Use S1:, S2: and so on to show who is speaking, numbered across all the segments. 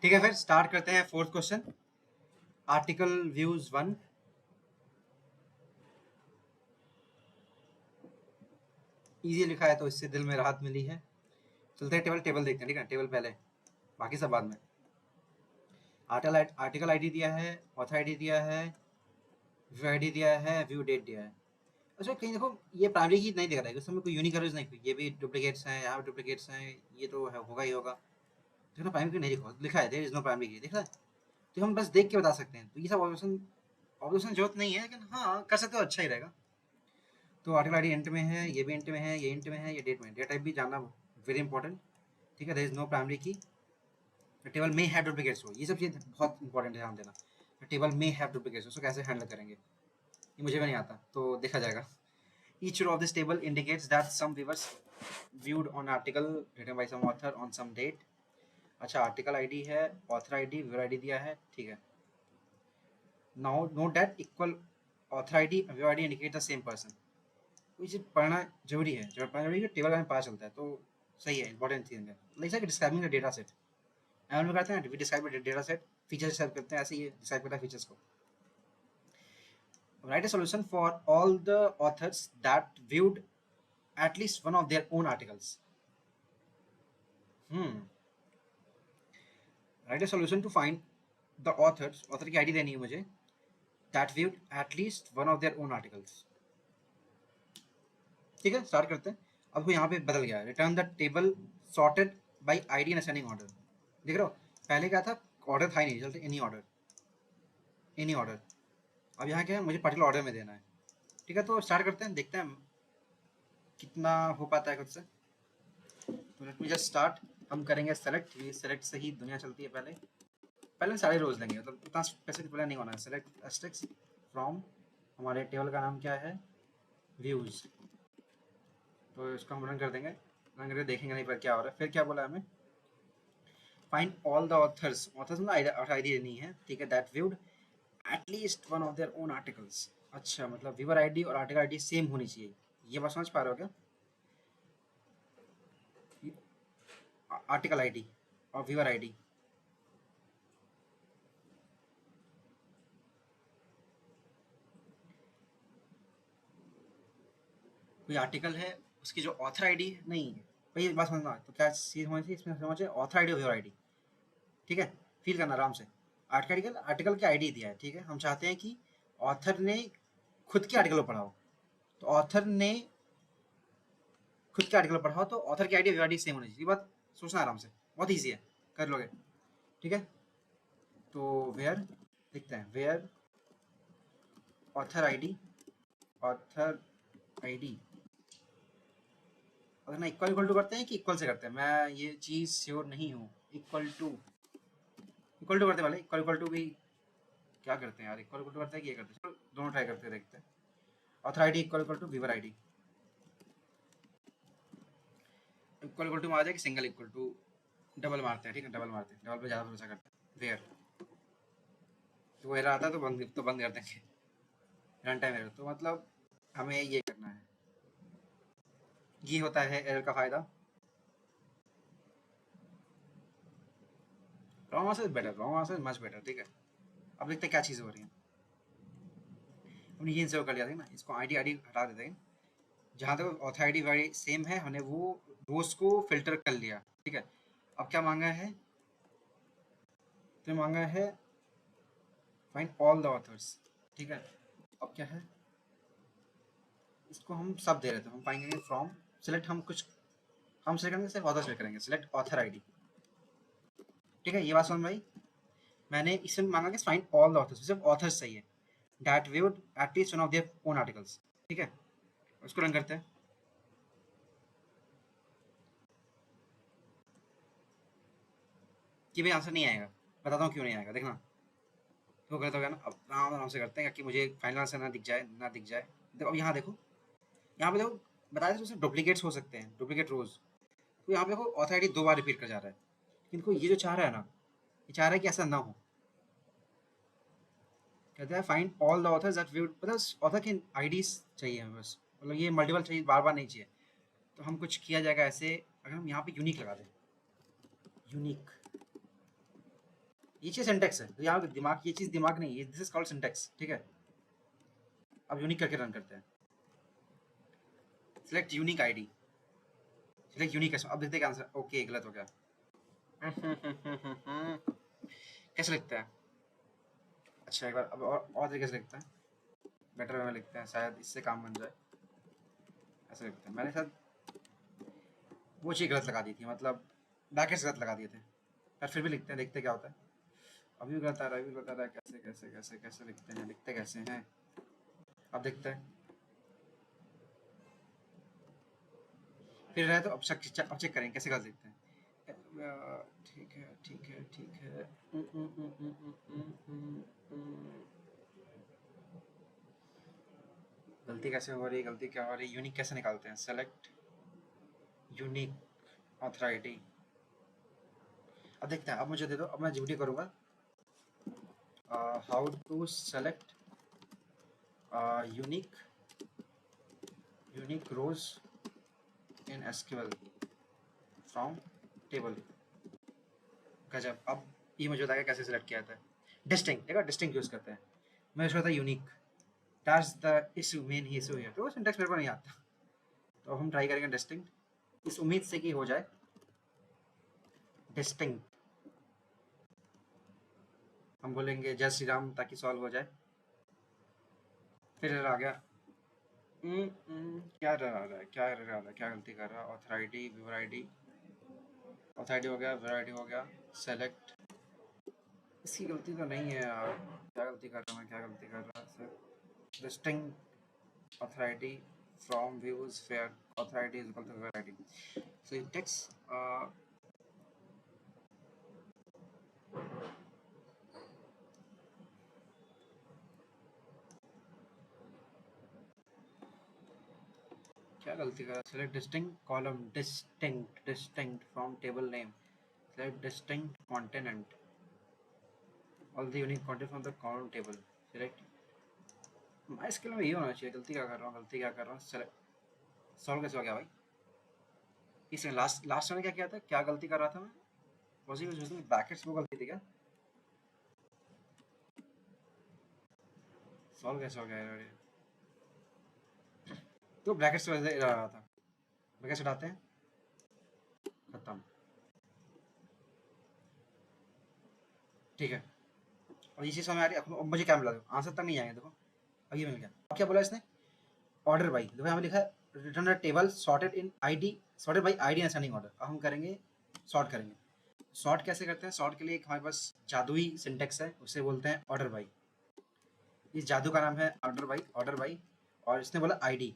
S1: ठीक है, फिर स्टार्ट करते हैं fourth question. Article views 1। Easy लिखा है तो इससे दिल में राहत मिली है। चलते हैं टेबल देखते हैं, ठीक है। टेबल पहले, बाकी सब बाद में। आर्टिकल आईडी दिया है, ऑथर आईडी दिया है, व्यू आईडी दिया है, व्यू डेट दिया है। अच्छा कहीं देखो, ये प्राइमरी की नहीं दिख रहा है, इसमें कोई यूनिक एरर्स नहीं, ये भी डुप्लीकेट्स हैं, यहाँ भी डुप्लीकेट्स हैं, ये तो है, होगा ही होगा। देखो प्राइमरी की नहीं लिखा है, देयर इज नो प्राइमरी की, दिख रहा है। तो हम बस देख के बता सकते हैं, तो ये सब ऑब्जर्वेशन ऑब्जर्वेशन जरूरत नहीं है, लेकिन हाँ कर सकते हो, अच्छा ही रहेगा। तो आर्टिकल आईडी इंट में है, ये भी इंट में है, ये इंट में है, ये डेट में है। डेटा टाइप भी जानना वेरी इंपॉर्टेंट, ठीक है। देयर इज नो प्राइमरी की। टेबल में हैव डुप्लीकेट्स हो, ये सब चीज़ बहुत इंपॉर्टेंट है, ध्यान देना। टेबल में हैव डुप्लीकेट्स हो, उसको कैसे हैंडल करेंगे ये मुझे भी नहीं आता, तो देखा जाएगा। Each row of this table indicates that some viewers viewed on article written by some author on some date. अच्छा आर्टिकल आईडी है, ऑथर आईडी, व्यूअर आईडी दिया है, ठीक है। Now note that equal author ID viewer ID indicate the same person. कोई चीज़ पढ़ना जरूरी है, जब पढ़ना जरूरी है, टेबल में पता चलता है, तो सही है, इंपॉर्टेंट थिंग है। Like describing the data set, M में करते हैं, we describe the data set, features describe करते हैं, ऐसे ही डिस्क्राइब करता है फीचर्स को। Write a solution for all the authors that viewed at least one of their own articles. Write a solution to find the author की ID देनी है मुझे, that viewed at least one of their own articles. ठीक है, start करते हैं। अब वो यहाँ पे बदल गया, return the table sorted by ID in ascending order. देख रहे हो, पहले क्या था, ऑर्डर था ही नहीं, चलते एनी ऑर्डर, एनी ऑर्डर। अब यहाँ क्या है, मुझे पर्टिकुलर ऑर्डर में देना है, ठीक है। तो स्टार्ट करते हैं, देखते हैं कितना हो पाता है खुद से। तो लेट मी जस्ट स्टार्ट। हम करेंगे सेलेक्ट, ये सेलेक्ट से ही दुनिया चलती है। पहले सारे रोज लेंगे, मतलब इतना स्पेसिफिक प्लान नहीं होना है। सेलेक्ट एस्टेक्स फ्रॉम, हमारे टेबल का नाम क्या है, व्यूज। तो इसको हम रन कर देंगे, रन करके देखेंगे नहीं पर क्या हो रहा है। फिर क्या बोला हमें, find all the author's, authors मतलब आईडी नहीं है, ठीक है, that viewed at least one of their own articles. अच्छा मतलब व्यूअर आईडी और आर्टिकल आईडी सेम होनी चाहिए, ये बात समझ पा रहे हो क्या। आर्टिकल आईडी और व्यूअर आईडी, कोई आर्टिकल है, उसकी जो ऑथर आईडी नहीं है, भाई बात समझना। तो क्या चीज़ होनी चाहिए इसमें, समझे, ऑथर आईडी और व्यूअर आईडी, ठीक है। फील करना आराम से। आर्टिकल आर्टिकल की आईडी दिया है, ठीक है। हम चाहते हैं कि ऑथर ने खुद के आर्टिकल पढ़ा हो, तो ऑथर ने खुद के आर्टिकल पढ़ा हो तो ऑथर की आईडी आईडी सेम होनी चाहिए। बात सोचना आराम से, बहुत ईजी है, कर लोगे, ठीक है। तो वेयर देखते हैं, where author ID, author ID अगर ना इक्वल टू करते हैं कि इक्वल से करते हैं, मैं ये चीज़ श्योर नहीं हूँ। इक्वल टू करते वाले, इक्वल टू भी क्या करते हैं यार, इक्वल टू करते हैं कि ये करते हैं, दोनों ट्राई करते हैं, देखते हैं। Author ID equal to viewer ID, equal to मारा जाए कि सिंगल इक्वल टू, डबल मारते हैं, ठीक है, डबल मारते हैं, डबल पे ज़्यादा भरोसा करते हैं। वेयर तो एरर आता है तो बंद कर देंगे, रन टाइम एरर। तो मतलब हमें ये करना है, ये होता है एरर का फ़ायदा। Wrong answer is better, wrong answer is much better, ठीक है। अब देखते हैं क्या चीज़ हो रही है। हमने ये इंसर्ट कर लिया था ना, इसको आईडी आईडी हटा देते हैं। जहाँ तक ऑथर आईडी वाईडी सेम है, हमने वो रोज को फिल्टर कर लिया, ठीक है। अब क्या मांगा है, तो मांगा है फाइंड ऑल द ऑथर्स, ठीक है। अब क्या है, इसको हम सब दे रहे थे, हम पाएंगे फ्रॉम सिलेक्ट, हम कुछ हम सिलेक्ट करेंगे, सिर्फ ऑथर सिलेक्ट करेंगे, सिलेक्ट ऑथर आईडी, ठीक है। ये बात समझ में आई। मैंने इसमें मांगा कि फाइंड ऑल द ऑथर्स, सिर्फ ऑथर्स चाहिए, that viewed at least one of their own articles, ठीक है। उसको रन करते हैं। कि भाई आंसर नहीं आएगा, बताता हूँ क्यों नहीं आएगा, देखना। तो गलत हो गया ना। अब आराम आराम से करते हैं कि मुझे फाइनल आंसर ना दिख जाए, ना दिख जाए। देखो अब यहाँ देखो, यहाँ पे देखो बताया था उसमें डुप्लीकेट्स हो सकते हैं, डुप्लीकेट रोज। तो यहाँ पे देखो ऑथर आईडी 2 बार रिपीट कर जा रहा है, इनको ये जो चाह रहा है ना, ये चाह रहा है कि ऐसा ना हो। कहते हैं find all the author's that viewed, मतलब ऑथर की आईडीज चाहिए हमें बस, मतलब ये मल्टीपल चाहिए, बार बार नहीं चाहिए। तो हम कुछ किया जाएगा ऐसे, अगर हम यहाँ पे यूनिक लगा दें, यूनिक, ये चीज़ सिंटेक्स है, तो यहाँ पे दिमाग, ये चीज़ दिमाग नहीं, ये दिस इज कॉल्ड सिंटेक्स, ठीक है। अब यूनिक करके रन करते हैं। Select unique ID, select unique, अब देखते हैं क्या आंसर। ओके गलत हो गया। कैसे लिखता है? अच्छा एक बार अब और तरीके से लिखते हैं, बेटर वे में लिखते हैं, शायद इससे काम बन जाए। ऐसे लिखते हैं, मैंने शायद वो चीज़ गलत लगा दी थी, मतलब ब्रैकेट्स गलत लगा दिए थे, पर फिर भी लिखते हैं, देखते क्या होता है। अभी भी गलत आ रहा है, अभी भी गलत आ रहा है, कैसे कैसे कैसे कैसे लिखते हैं, लिखते कैसे हैं, अब देखते हैं। फिर रहे तो अब चेक करें कैसे गलत लिखते हैं। ठीक है ठीक है ठीक है। गलती कैसे हो रही, गलती क्या हो रही, यूनिक कैसे निकालते हैं? सेलेक्ट यूनिक ऑथराइटी, अब देखते हैं। अब मुझे दे दो, अब मैं जीडी करूँगा। How to select unique unique rows in SQL from table. गजब, अब ये मुझे बताया कैसे सिलेक्ट किया था। डिस्टिंक्ट, देखा डिस्टिंक्ट यूज़ करते हैं, मैं सोचा था unique. That's the issue, main issue है, तो सिंटैक्स मेरे को नहीं आता, तो हम ट्राई करेंगे डिस्टिंक्ट, इस उम्मीद से कि हो जाए डिस्टिंक्ट। हम बोलेंगे जय श्री राम ताकि सॉल्व हो जाए। फिर आ गया क्या रहा है, क्या रहा है, क्या गलती कर रहा है? Author ID, viewer ID, author ID हो गया, व्यूअर आईडी हो गया, सेलेक्ट। इसकी गलती तो नहीं है यार, क्या गलती कर रहा हूँ मैं, क्या गलती कर रहा है? Distinct authority from views where authority is equal to variety. So it takes क्या गलती कर? select distinct column, distinct from table name, select distinct continent, all the unique content from the column table, select। मैं इसके लिए ये होना चाहिए, गलती क्या कर रहा हूँ, गलती क्या कर रहा हूँ? सेलेक्ट सॉल्व कैसे हो गया भाई? इसमें लास्ट लास्ट में क्या किया था, क्या गलती कर रहा था मैं? वॉज यूजिंग ब्रैकेट्स, वो गलती थी क्या? सॉल्व कैसे हो गया यार ये? तो ब्रैकेट्स वजह से रहा था, ब्रैकेट्स हटाते हैं, खत्म, ठीक है। और इसी समय आ रही है, अब मुझे क्या मिला? देखो आंसर तक नहीं आएंगे, देखो अब ये मिल गया। अब क्या बोला इसने? ऑर्डर बाई, देखो यहाँ लिखा है return a table sorted in ID, sorted by ID ascending order. अब हम करेंगे सॉर्ट करेंगे। सॉर्ट कैसे करते हैं? सॉर्ट के लिए एक हमारे पास जादुई सिंटेक्स है, उसे बोलते हैं ऑर्डर बाई। इस जादू का नाम है ऑर्डर बाई, ऑर्डर बाई। और इसने बोला आईडी,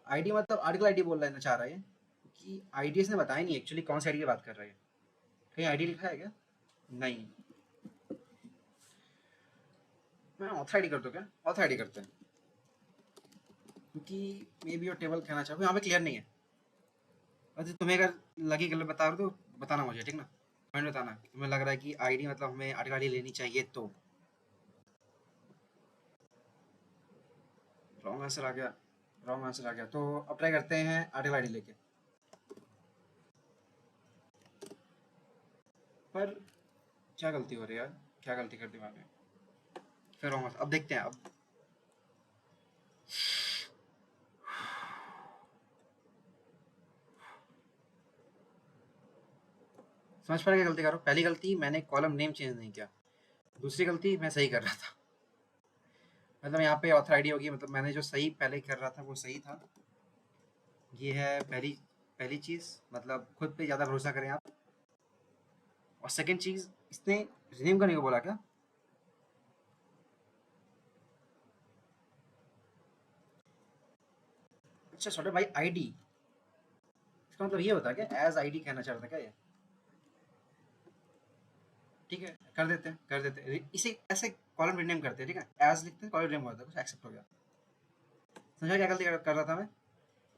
S1: आईडी मतलब आर्टिकल आईडी बोल रहा है, चाह रहा है कि आईडी इसने बताया नहीं एक्चुअली कौन सी आईडी की बात कर रहा है। कहीं आईडी लिखा है क्या? नहीं। मैं ऑथर आईडी कर दूँ क्या? ऑथर आईडी करते हैं, क्योंकि मे बी और टेबल कहना चाहूँ, यहाँ पे क्लियर नहीं है। अच्छा तुम्हें अगर लगी गलत बता रहे हो तो बताना मुझे, ठीक ना? कमेंट बताना तुम्हें लग रहा है कि आईडी मतलब हमें आर्टिकल आईडी लेनी चाहिए तो। रॉन्ग आंसर आ गया, रॉन्ग आंसर आ गया, तो अब ट्राई करते हैं आर्टिकल आईडी लेके। पर क्या गलती हो रही है यार, क्या गलती कर दी मैंने? फिर रॉन्ग आंसर, अब देखते हैं। अब समझ पा रहे क्या गलती कर रहा हूँ? पहली गलती मैंने कॉलम नेम चेंज नहीं किया, दूसरी गलती मैं सही कर रहा था, मतलब यहाँ पे ऑथर आईडी होगी, मतलब मैंने जो सही पहले कर रहा था वो सही था। ये है पहली पहली चीज़, मतलब खुद पे ज़्यादा भरोसा करें आप। और सेकंड चीज़, इसने रिनेम करने को बोला क्या? अच्छा सॉरी भाई, आईडी, इसका मतलब ये होता है क्या, एज आईडी कहना चाह रहा था क्या ये? ठीक है कर देते हैं, कर देते हैं इसे ऐसे, कॉलम रिनेम करते हैं, ठीक है, एज लिखते हैं, कॉलम रिनेम होता है, कुछ एक्सेप्ट हो गया। समझा क्या गलती कर रहा था मैं?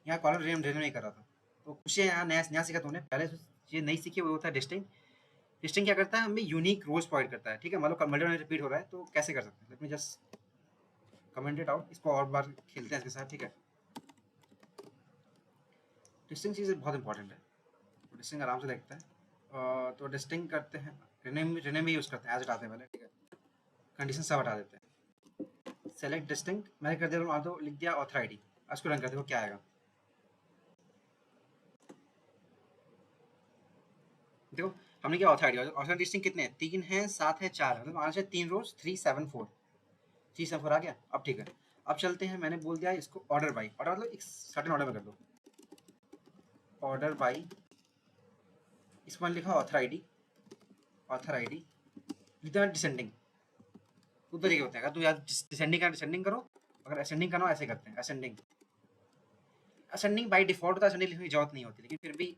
S1: यहाँ कॉलम रिनेम रिनेम नहीं कर रहा था। तो कुछ यहाँ नया नया सीखा तूने, पहले ये नहीं सीखी, वो होता है डिस्टिंग। डिस्टिंग क्या करता है, हमें यूनिक रोज प्रोवाइड करता है, ठीक है। मान लो मल्टीपल रिपीट हो रहा है तो कैसे कर सकते हैं, let me just comment it out, इसको और बार खेलते हैं इसके साथ, ठीक है। डिस्टिंग चीज़ बहुत इंपॉर्टेंट है, डिस्टिंग आराम से देखते हैं। तो डिस्टिंग करते हैं, रिनेम भी यूज़ करते हैं, एज हटाते हैं पहले, ठीक है, कंडीशन सब हटा देते हैं। सेलेक्ट डिस्टिंग मैंने कर दिया, तो लिख दिया ऑथर आईडी, उसको रन कर देखो क्या आएगा। देखो हमने क्या ऑथर आईडी, ऑथर डिस्टिंग कितने हैं, 3 हैं, 7 है, 4 है, मतलब आना चाहिए 3 रोज 3 7 4, 3 7 4 आ गया। अब ठीक है, अब चलते हैं, मैंने बोल दिया इसको ऑर्डर बाई, ऑर्डर मतलब एक सर्टेन ऑर्डर में कर दो, ऑर्डर बाई, इसको मैंने लिखा ऑथर आईडी, ऑथर आईडी लिखते हैं डिसेंडिंग। दो तरीके होते हैं, अगर तुम यार डिसेंडिंग का डिसेंडिंग करो, अगर असेंडिंग करना हो ऐसे करते हैं, असेंडिंग, असेंडिंग बाई डिफॉल्ट होता है, असेंडिंग लिखने की जरूरत नहीं होती, लेकिन फिर भी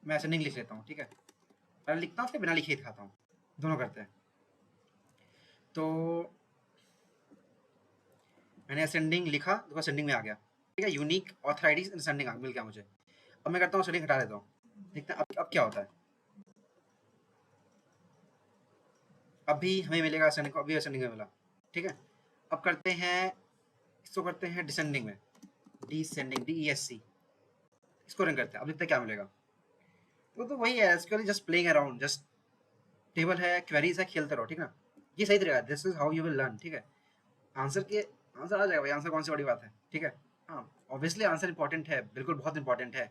S1: मैं असेंडिंग लिख लेता हूँ, ठीक है, पहले लिखता हूँ फिर बिना लिखे ही दिखाता हूँ, दोनों करते हैं। तो मैंने असेंडिंग लिखा, देखो असेंडिंग में आ गया, ठीक है, यूनिक ऑथर आईडी असेंडिंग मिल गया मुझे। अब मैं करता हूँ असेंडिंग हटा देता हूँ, देखते हैं अब क्या होता है। अभी हमें मिलेगा असेंडिंग, अभी असेंडिंग में मिला, ठीक है। अब करते हैं, इसको करते हैं डिसेंडिंग में, डिसेंडिंग DESC, इसको रन करते हैं, अब देखते हैं क्या मिलेगा। तो वही है, SQL just playing around, just table है, क्वेरीज है, खेलते रहो, ठीक है। ये सही तरीका है, this is how you will learn, ठीक है। आंसर के आंसर आ जाएगा भाई, आंसर कौन सी बड़ी बात है, ठीक है। हाँ ऑब्वियसली आंसर इंपॉर्टेंट है, बिल्कुल बहुत इंपॉर्टेंट है,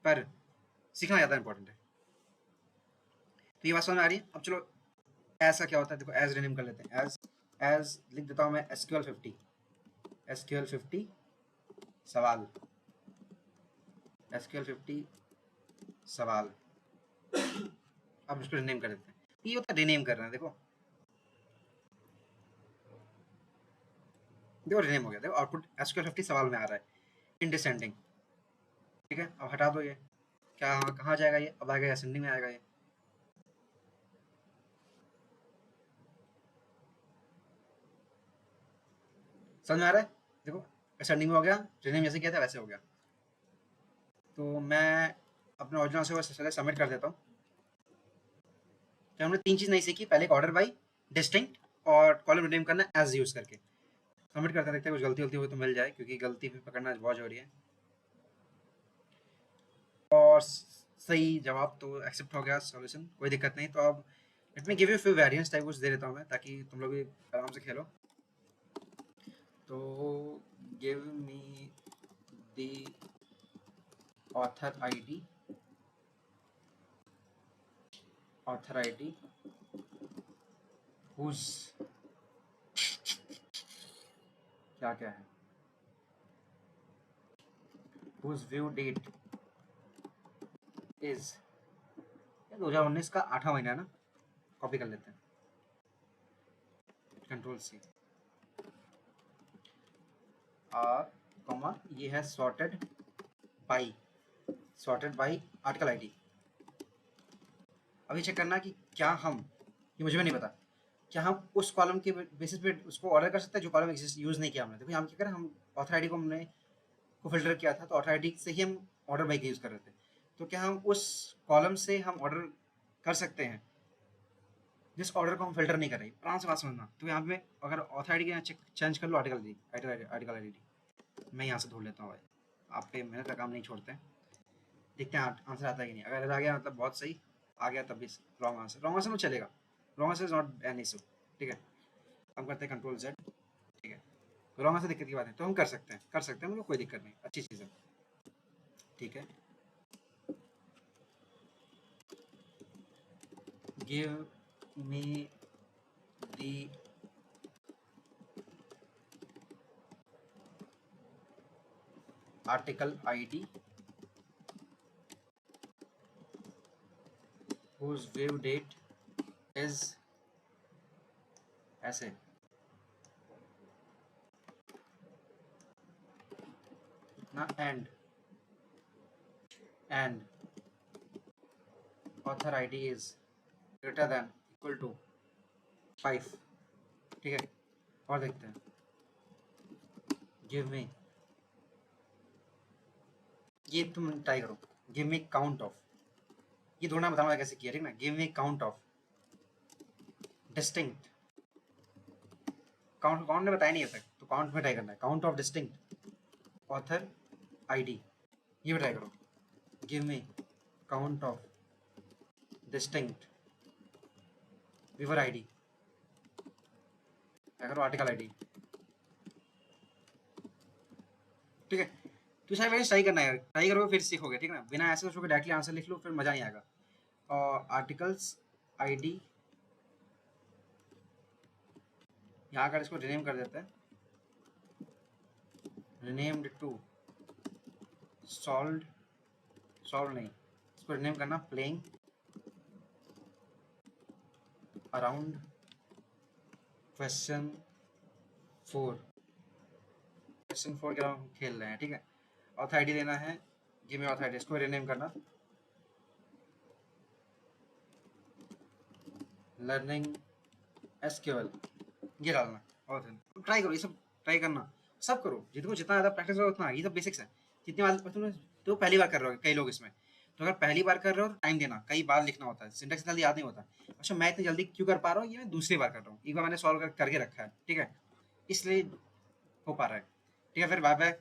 S1: पर सीखना ज़्यादा इंपॉर्टेंट है। तो ये बात समझ में आ रही है। अब चलो एज का क्या होता है, देखो एज रिनेम कर लेते हैं, एज लिख देता हूँ मैं SQL 50 सवाल, SQL 50 सवाल। अब इसको रिनेम कर देते हैं, ये होता है रिनेम करना, देखो देखो रिनेम हो गया, देखो आउटपुट SQL 50 सवाल में आ रहा है इन डिसेंडिंग, ठीक है। अब हटा दो ये, क्या कहाँ जाएगा ये, अब आएगा असेंडिंग में आएगा ये। समझ में आ रहा है, देखो असेंडिंग में हो गया, रिनेम जैसे किया था वैसे हो गया। तो मैं अपने ओरिजिनल से पहले सबमिट कर देता हूँ। तो हमने 3 चीज़ नहीं सीखी, पहले एक ऑर्डर बाई, डिस्टिंक्ट और कॉलम रिनेम करना एज यूज़ करके। सबमिट करते देखते हैं, कुछ गलती हो तो मिल जाए, क्योंकि गलती भी पकड़ना बहुत जरूरी है। और सही जवाब तो एक्सेप्ट हो गया सॉल्यूशन, कोई दिक्कत नहीं। तो अब let me give you few variants type कुछ दे देता हूँ मैं, ताकि तुम लोग भी आराम से खेलो। तो give me the author ID whose, क्या क्या है, हुज व्यू डेट इज 2019 का 8वां महीना है ना, कॉपी कर लेते हैं, Ctrl+C, कॉमा ये है सॉर्टेड बाई आर्टिकल आईडी। अभी चेक करना कि क्या हम, ये मुझे भी नहीं पता, क्या हम उस कॉलम के बेसिस पे उसको ऑर्डर कर सकते हैं जो कॉलम एग्जिस्ट यूज़ नहीं किया हमने। देखो हम क्या करें, हम ऑथर आईडी को हमने को फिल्टर किया था, तो ऑथर आईडी से ही हम ऑर्डर बाई का यूज़ कर रहे थे। तो क्या हम उस कॉलम से हम ऑर्डर कर सकते हैं जिस ऑर्डर को हम फिल्टर नहीं कर रहे, आराम से बात समझना। तो यहाँ पे अगर ऑथर आईडी के चेंज कर लो आर्टिकल आईडी, मैं यहाँ से ढूंढ लेता हूँ भाई, आप पे मेहनत का काम नहीं छोड़ते हैं। देखते हैं आंसर आता है कि नहीं, अगर आ गया मतलब बहुत सही, आ गया तब भी रॉन्ग आंसर में चलेगा, wrong answer is not an issue, ठीक है। हम करते हैं Ctrl+Z, ठीक है। रॉन्ग आंसर दिक्कत की बात है, तो हम कर सकते हैं मतलब कोई दिक्कत नहीं, अच्छी चीज़ है, ठीक है। Give me the article ID whose view date is ऐसे, ना and author ID is greater than equal to 5, ठीक है। और देखते हैं, गिव मी, ये तुम ट्राई करो, गिव मी काउंट ऑफ, ये ढूंढना बताऊंगा कैसे किया, ठीक ना। Give me count of distinct, count ने बताया नहीं है तक, तो काउंट में ट्राई करना है, count of distinct author ID, ये ट्राई करो। Give me count of distinct viewer ID, क्या करो आर्टिकल आईडी, ठीक है। तो सारे वैसे ट्राई करना है, ट्राई करोगे फिर सीखोगे, ठीक है ना। बिना ऐसे सोचोगे डायरेक्टली आंसर लिख लो फिर मजा नहीं आएगा। और आर्टिकल्स आईडी, यहाँ कर इसको रिनेम कर देते हैं, रिनेम्ड टू सॉल्व, सॉल्व नहीं, इसको रिनेम करना प्लेइंग अराउंड क्वेश्चन 4, क्वेश्चन 4 के हम खेल रहे हैं, ठीक है। ऑथर देना है, गिव मी ऑथर, इसको रिनेम करना लर्निंग एसक्यूएल, ये डालना। और ट्राई करो, ये सब ट्राई करना, सब करो, जितना ज़्यादा प्रैक्टिस करो उतना। ये सब बेसिक्स है, जितनी बार तुम तो पहली बार कर रहे हो कई लोग इसमें, तो अगर पहली बार कर रहे हो तो टाइम देना, कई बार लिखना होता है, सिंटेक्स जल्दी याद नहीं होता। अच्छा मैं इतनी जल्दी क्यों कर पा रहा हूँ, ये मैं दूसरी बार कर रहा हूँ, एक बार मैंने सॉल्व करके रखा है, ठीक है, इसलिए हो पा रहा है, ठीक है। फिर बाय बाय।